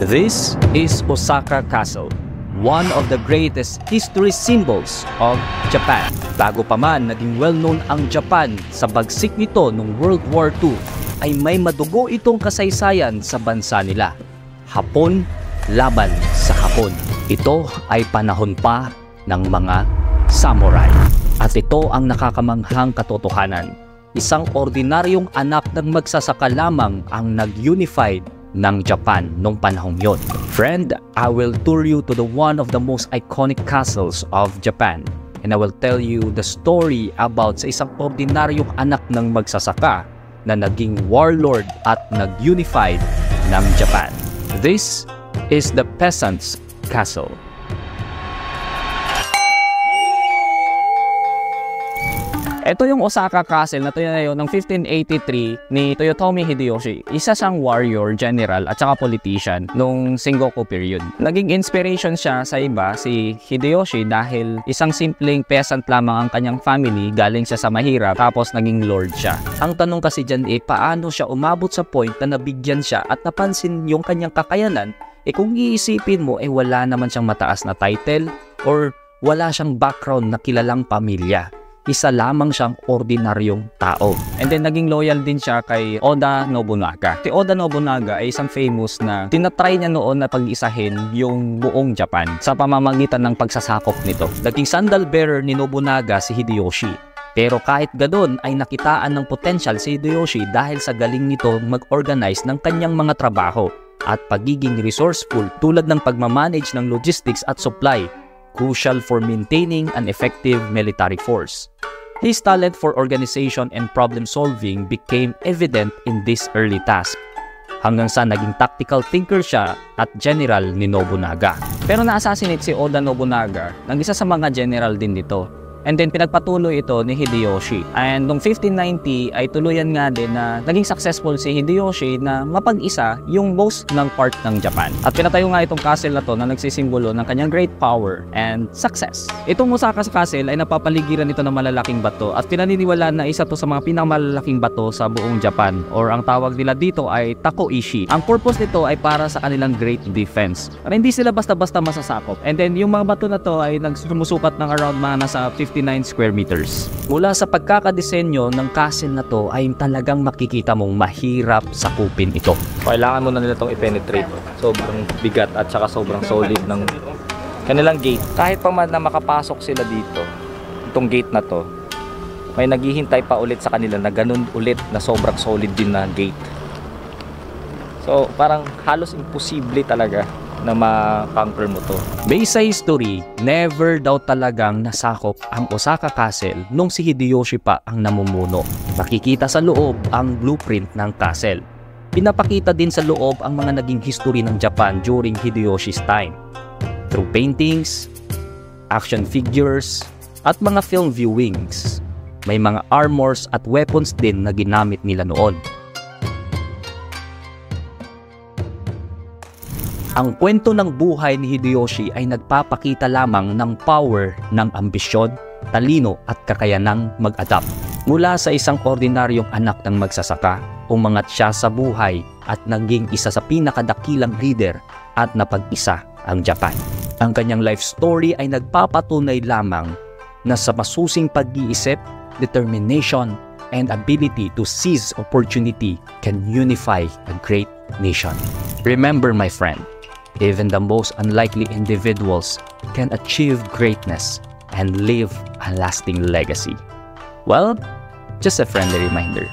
This is Osaka Castle, one of the greatest history symbols of Japan. Bago pa man naging well-known ang Japan sa bagsik nito noong World War II, ay may madugo itong kasaysayan sa bansa nila. Hapon laban sa Hapon. Ito ay panahon pa ng mga samurai. At ito ang nakakamanghang katotohanan. Isang ordinaryong anak ng magsasaka lamang ang nag-unified ng Japan nung panahong yon. Friend, I will tour you to the one of the most iconic castles of Japan, and I will tell you the story about sa isang ordinaryong anak ng magsasaka na naging warlord at nag-unified ng Japan. This is the Peasant's Castle. Ito yung Osaka Castle na tinayo ng 1583 ni Toyotomi Hideyoshi. Isa siyang warrior, general at saka politician nung Sengoku period. Naging inspiration siya sa iba, si Hideyoshi, dahil isang simpleng peasant lamang ang kanyang family, galing siya sa mahirap, tapos naging lord siya. Ang tanong kasi dyan paano siya umabot sa point na nabigyan siya at napansin yung kanyang kakayanan? Kung iisipin mo, wala naman siyang mataas na title or wala siyang background na kilalang pamilya. Isa lamang siyang ordinaryong tao. And then naging loyal din siya kay Oda Nobunaga. Si Oda Nobunaga ay isang famous na tinatry niya noon na pag-isahin yung buong Japan sa pamamagitan ng pagsasakop nito. Naging sandal bearer ni Nobunaga si Hideyoshi. Pero kahit gadon ay nakitaan ng potential si Hideyoshi dahil sa galing nito mag-organize ng kanyang mga trabaho at pagiging resourceful tulad ng pagmamanage ng logistics at supply, crucial for maintaining an effective military force. His talent for organization and problem-solving became evident in this early task, hanggang sa naging tactical thinker siya at general ni Nobunaga. Pero na-assassinate si Oda Nobunaga ng isa sa mga general din nito. And then pinagpatuloy ito ni Hideyoshi. And noong 1590 ay tuluyan nga din na naging successful si Hideyoshi na mapag-isa yung most ng part ng Japan. At pinatayo nga itong castle na to na nagsisimbolo ng kanyang great power and success. Itong Osaka Castle ay napapaligiran ito ng malalaking bato at pinaniniwala na isa to sa mga pinakamalalaking bato sa buong Japan, or ang tawag nila dito ay Takoishi. Ang purpose nito ay para sa kanilang great defense. Para hindi sila basta-basta masasakop. And then yung mga bato na to ay nagsumusukat ng around mga nasa 59 square meters. Mula sa pagkakadesenyo ng castle na to ay talagang makikita mong mahirap sakupin ito. Kailangan mo na nila itong i-penetrate. Sobrang bigat at saka sobrang solid ng kanilang gate. Kahit pa man na makapasok sila dito, itong gate na to, may naghihintay pa ulit sa kanila na ganun ulit na sobrang solid din na gate. So parang halos imposible talaga na ma-conquer mo to. Based sa history, never daw talagang nasakop ang Osaka Castle nung si Hideyoshi pa ang namumuno. Makikita sa loob ang blueprint ng castle. Pinapakita din sa loob ang mga naging history ng Japan during Hideyoshi's time. Through paintings, action figures, at mga film viewings. May mga armors at weapons din na ginamit nila noon. Ang kwento ng buhay ni Hideyoshi ay nagpapakita lamang ng power ng ambisyon, talino at kakayanang mag-adapt. Mula sa isang ordinaryong anak ng magsasaka, umangat siya sa buhay at naging isa sa pinakadakilang leader at napag-isa ang Japan. Ang kanyang life story ay nagpapatunay lamang na sa masusing pag-iisip, determination, and ability to seize opportunity can unify a great nation. Remember, my friend, even the most unlikely individuals can achieve greatness and leave a lasting legacy. Well, just a friendly reminder.